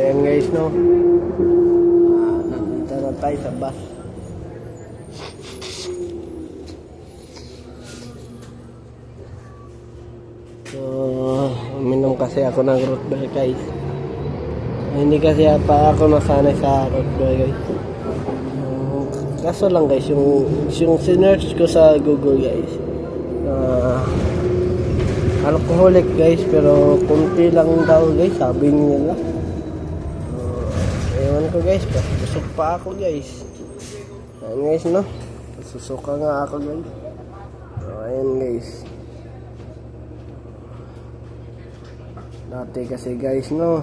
ayan guys, no. Nandito na tayo sa bus. So, uminom kasi ako ng root beer guys. Hindi kasi pa ako nasanay sa root beer guys. Kaso lang guys, yung sinearch ko sa Google guys, alcoholic guys, pero kunti lang daw guys, sabi nila. Ewan ko guys, busog pa ako guys. Ayan guys, no, susuka nga ako guys. So, ayan guys. Dati kasi guys, no,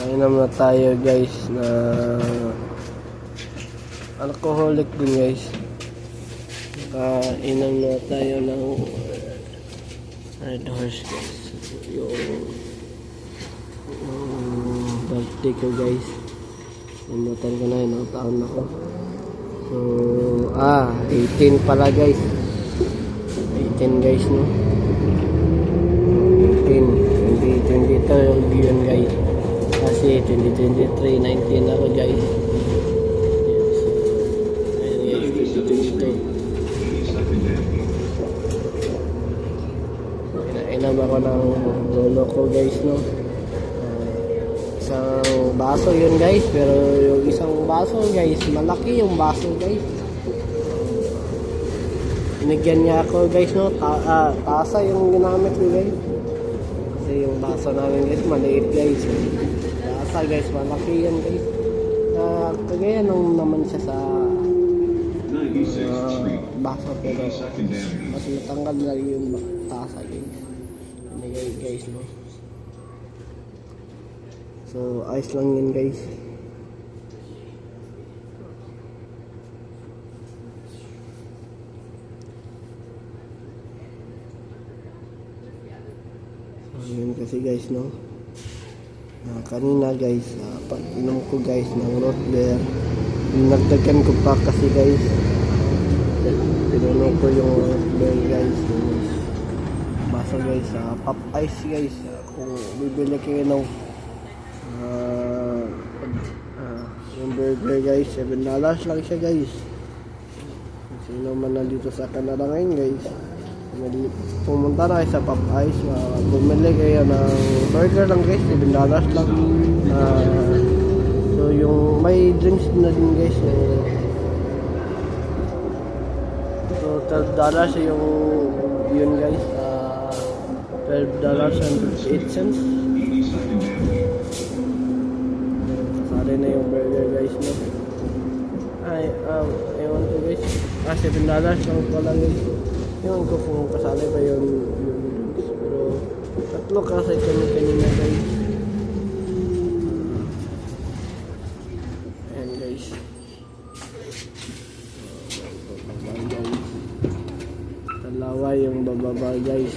kainom na tayo guys na alcoholic din guys. Kainom na tayo ng Red Horse guys. Yung birthday ko guys. Namutan ko na yun, taon ako. So 18 pala guys. 18 guys, no. 18 2022 yun guys. Kasi 2023, 19 ako guys. Ayan guys, 2022. Inam ako ng lolo ko guys, no. Isang baso yun guys, pero yung isang baso guys, malaki yung baso guys. Binigyan niya ako guys, no. Tasa yung ginamit ko guys. Kasi yung baso namin guys, maliit guys. Guys, malaki yan guys. Kagaya nung naman siya sa baso, pero mas matanggal na yung tasa guys. Binigay guys, no. So ayos lang yun guys. So yun kasi guys, no. Kanina guys, pag inom ko guys ng root beer, nagdagan ko pa kasi guys, pinuno ko yung root beer guys, baso guys, pop ice guys. Kung bibili kayo ng yung burger guys, $7 lang siya guys. Sino man na dito sa Canada ngayon guys, pumunta na kayo sa Pop Ice, bumili kayo ng burger lang guys, $7 lang. So yung may drinks na din guys, so $12 yung yun guys, $12.08. Kasali na yung burger guys, no. Ay, ewan ko guys, $7 lang pala guys. Ewan ko kung kasali ba yun drinks, pero tatlo kasi kami kanina guys. Ayan guys. Dalawa yung bababa guys.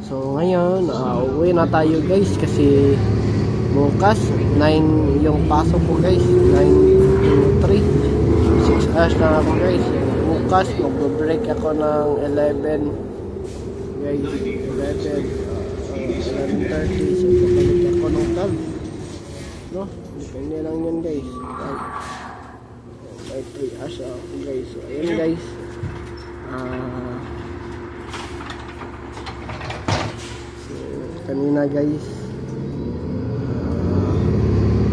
So ngayon, uwi na tayo guys kasi bukas 9 yung pasok ko guys, 9 to 3, 6 hours na ako guys. Bukas mag-break ako ng 11 guys, 11:30. So babalik ako ng 12, no? Depende lang yun guys. By 3 hours ako guys. So ayun guys, so kanina guys,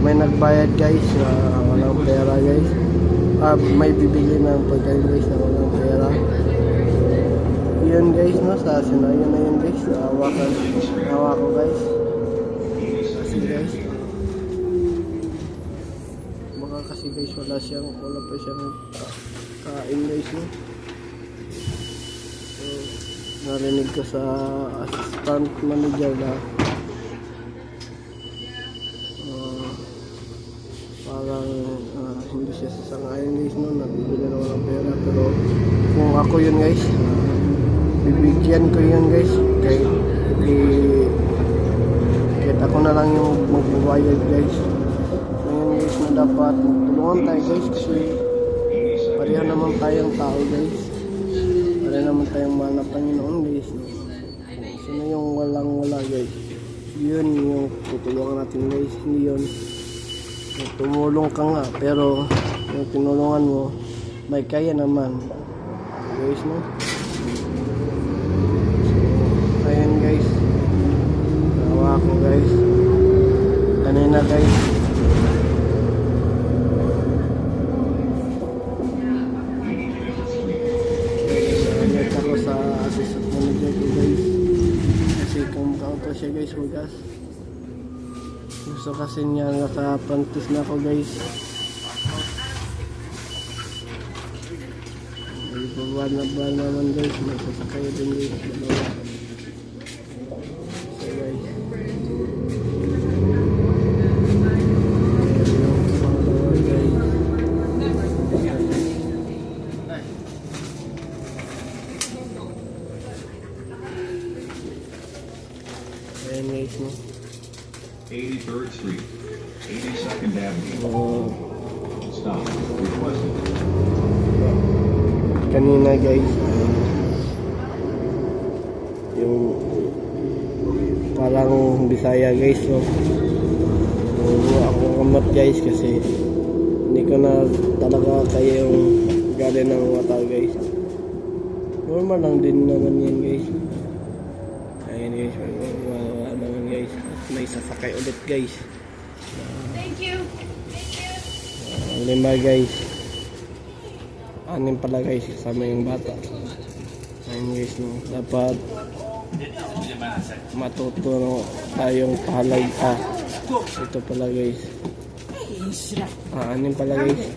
may nagbayad guys na walang pera guys. May bibili ng pagkain guys na walang pera. Yun guys, no, sa sinayo na yun guys. Hawa ko guys. Kasi guys, baka kasi guys wala pa siyang kain guys, no. So narinig ko sa assistant manager na parang hindi siya sasangayon guys, no, nabibili na walang pera. Pero kung ako yun guys, bibigyan ko yun guys, kahit ako na lang yung magbabayad guys. Ngayon guys, na dapat magtulungan tayo guys, kasi pareho naman tayong tao guys, pareho naman tayong mahal na Panginoon guys, no? Kung yun yung tutulungan natin guys, hindi yun tumulong ka nga pero yung tinulungan mo may kaya naman guys, no? So, ayun guys, nawa ko guys kanina guys. Nag ako sa assistant manager ko guys kasi kung makaunta siya guys hugas. Gusto kasi niya naka-practice na ako guys. May babaan na ba naman guys, may sasakay din guys, dalawa. So guys, ayan guys, no? 83rd Street, 82nd Avenue. Stop. Requested. Kanina guys, yung parang Bisaya guys, no? Ako kamat guys kasi hindi ko na talaga kaya yung gali ng mata guys. Normal lang din naman yan guys. Ayan guys, naman guys. May sasakay ulit guys. Thank you. Lima guys. Anim pala guys, kasama yung bata. Ayun guys, no? Dapat matuto no, tayong pahalag. Ito pala guys. Anim pala guys.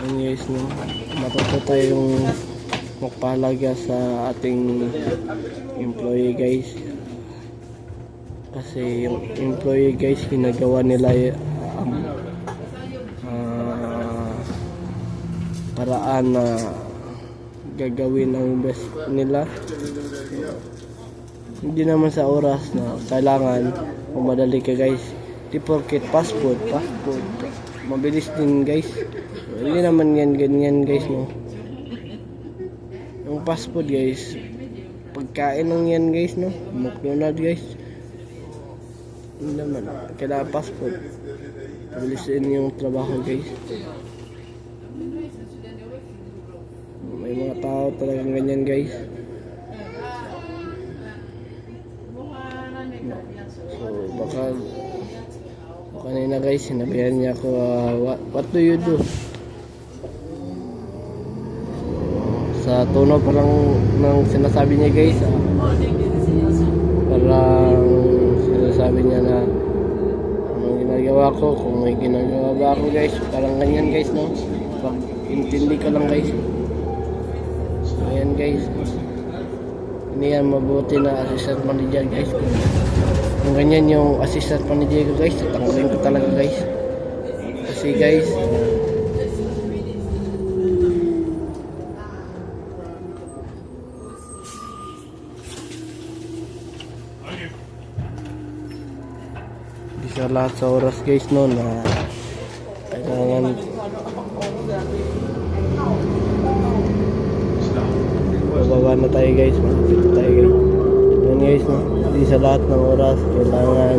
Ayun guys, no? Matuto tayong magpahalaga sa ating employee guys. Kasi yung employee guys, ginagawa nila paraan na gagawin ang best nila. Hindi naman sa oras na kailangan kung madali ka guys. Di porket passport mabilis din guys. Hindi naman yan ganyan guys, no? Yung passport guys, pagkain lang yan guys, no? McDonald's guys. Hindi naman, kailangan passport. Pabilisin yung trabaho guys. May mga tao talagang ganyan guys. So baka kanina guys, sinabihan niya ako, what do you do? Sa tono pa lang ng sinasabi niya guys, parang sinasabi niya na anong ginagawa ko, kung may ginagawa ba ako guys, parang ganyan guys, no? Pag intindi ko lang guys. So ayan guys, hindi yan mabuti na assistant manager guys. Kung ganyan yung assistant manager ko guys, tatanggalin ko talaga guys. Kasi guys, di sa lahat sa oras guys, no, na kailangan bababa na tayo guys, malapit na tayo guys. Yan guys, no, di sa lahat ng oras kailangan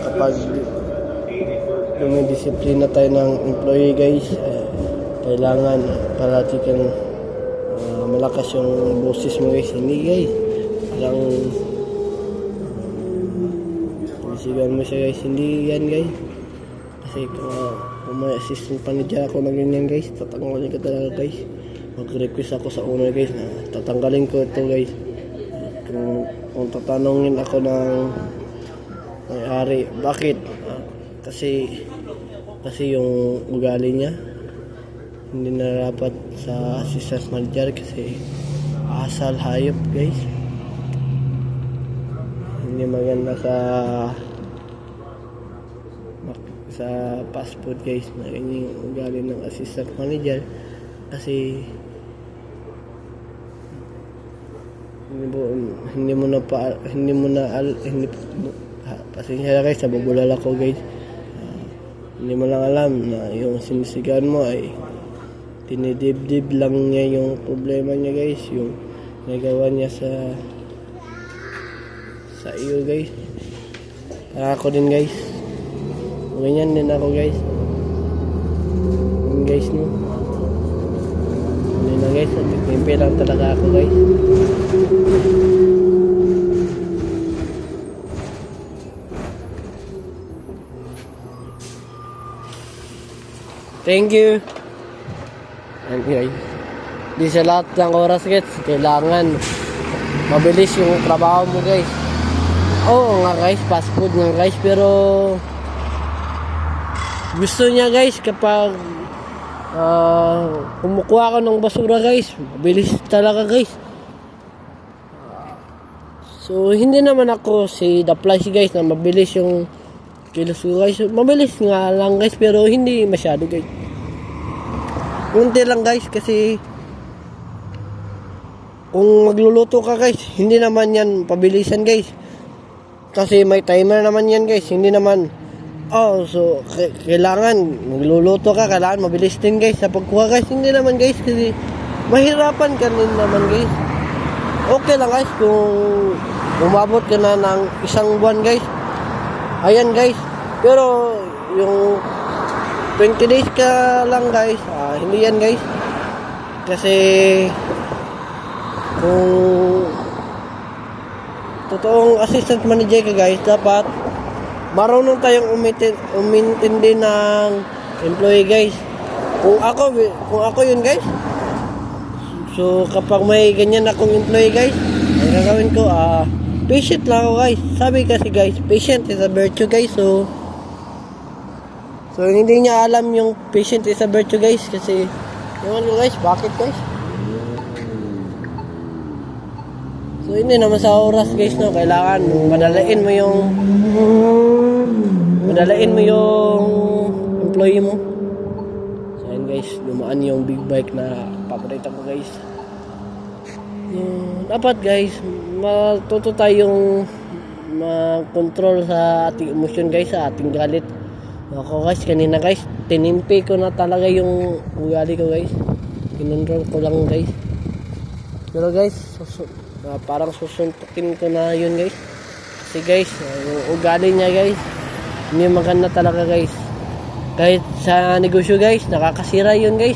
kapag dumidisiplina tayo ng employee guys, kailangan parati kang malakas yung boses mo guys. Hindi guys, parang isigan mo siya guys, hindi yan guys. Kasi kung may assistant manager ako na ganyan guys, tatanggalin ko talaga guys. Mag-request ako sa owner guys na tatanggalin ko ito guys. Kung tatanungin ako ng may-ari, bakit? Kasi yung ugali niya hindi na dapat sa assistant manager kasi asal hayop guys. Hindi maganda sa passport guys na ganyan yung ugali ng assistant manager kasi pasensya na guys sa babulala ko guys. Hindi mo lang alam na yung sinisigawan mo ay tinidibdib lang niya yung problema niya guys, yung nagawa niya sa iyo guys. Para ako din guys, ganyan din ako guys. Yun guys no, yun na guys, nagpipimpi lang talaga ako guys. Thank you. And guys, di sa lahat ng oras guys, kailangan mabilis yung trabaho mo guys. Oo nga guys, fast food nga guys, pero gusto niya guys kapag kumukuha ka ng basura guys, mabilis talaga guys. So hindi naman ako si The Flash guys na mabilis yung kilos ko guys. Mabilis nga lang guys, pero hindi masyado guys. Kunti lang guys, kasi kung magluluto ka guys, hindi naman yan pabilisan guys. Kasi may timer naman yan guys, hindi naman so kailangan magluluto ka, kailangan mabilis din guys sa pagkuha guys. Hindi naman guys, kasi mahirapan ka din naman guys. Okay lang guys kung umabot ka na ng isang buwan guys, ayan guys. Pero yung 20 days ka lang guys, hindi yan guys. Kasi kung totoong assistant manager ka guys, dapat marunong tayong umintindi ng employee guys. Kung ako yun guys, so kapag may ganyan akong employee guys, ang gagawin ko, patient lang ako guys. Sabi kasi guys, patient is a virtue guys. So hindi niya alam yung patient is a virtue guys, kasi ewan ko guys, bakit guys? So hindi naman sa oras guys no, kailangan madalain mo yung employee mo. So ayun guys, dumaan yung big bike na paborito ko guys. Dapat guys, matuto tayong mag-control sa ating emotion guys, sa ating galit. Ako guys, kanina guys, tinimpi ko na talaga yung ugali ko guys. Kinontrol ko lang guys. Pero guys, parang susuntukin ko na yun guys. Kasi guys, yung ugali niya guys, hindi maganda talaga guys. Kahit sa negosyo guys, nakakasira yun guys.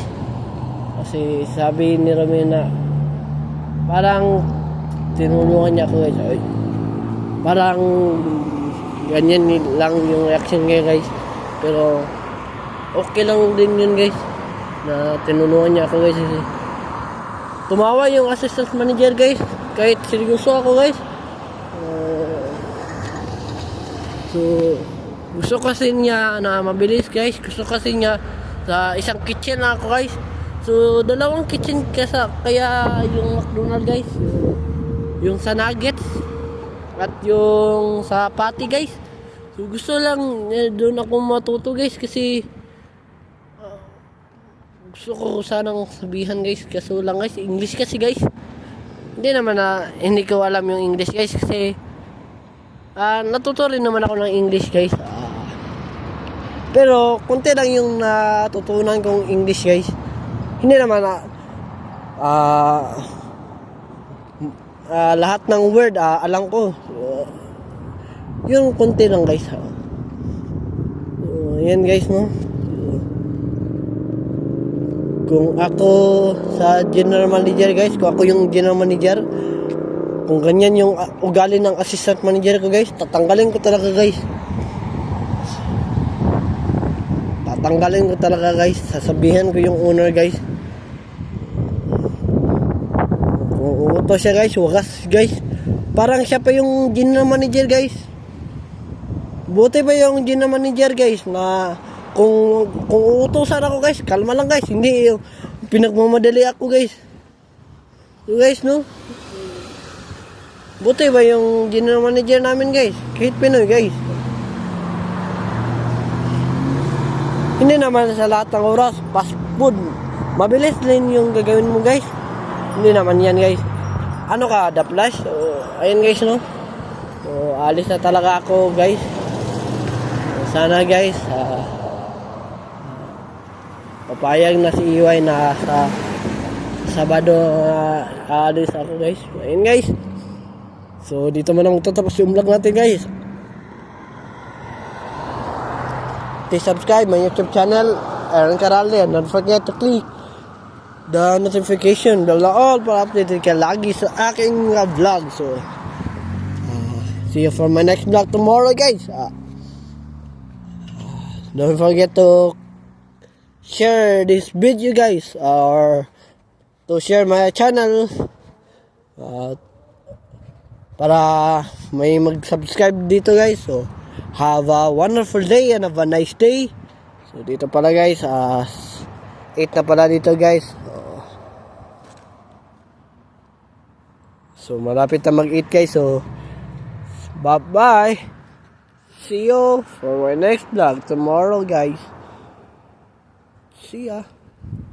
Kasi sabi ni Romina, parang tinulungan niya ako guys. Ay, parang ganyan lang yung reaction niya guys. Pero okay lang din yun guys, na tinulungan niya ako guys. Tumawa yung assistant manager guys, kahit seryoso ako guys. So gusto kasi niya na mabilis guys. Gusto kasi niya sa isang kitchen na ako guys. So dalawang kitchen kaya yung McDonald's guys, yung sa nuggets at yung sa patty guys. So gusto lang doon ako matuto guys, kasi gusto ko sanang sabihan guys, kaso lang guys, English kasi guys. Hindi naman na hindi ko alam yung English guys, kasi natuto rin naman ako ng English guys. Pero konti lang yung natutunan kong English guys. Hindi naman lahat ng word alam ko. Yung konti lang guys. Yan guys no. Kung ako sa general manager guys, kung ako yung general manager, kung ganyan yung ugali ng assistant manager ko guys, tatanggalin ko talaga guys. Tatanggalin ko talaga guys. Sasabihan ko yung owner guys. Kung utos siya guys, wagas guys. Parang siya pa yung general manager guys. Buti ba yung general manager guys na kung uutosan ako guys, kalma lang guys, hindi yung pinagmamadali ako guys. So guys no, buti ba yung general manager namin guys, kahit Pinoy guys. Hindi naman sa lahat ng oras fast food mabilis din yung gagawin mo guys. Hindi naman yan guys. Ano ka, The Flash? Ayun guys no. So alis na talaga ako guys. Sana guys papayag na si EY na sa Sabado aalis ako guys. Ayun guys. So dito man ang magtatapos yung vlog natin guys. Please subscribe my YouTube channel, Aaron Caralde, and don't forget to click the notification bell na all para updated ka lagi sa aking vlog. So see you for my next vlog tomorrow guys. Don't forget to share this video guys, or to share my channel para may mag-subscribe dito guys. So have a wonderful day and have a nice day. So dito pala guys, 8 na pala dito guys. So malapit na mag-8 guys. So bye bye. See you for my next vlog tomorrow guys. See ya.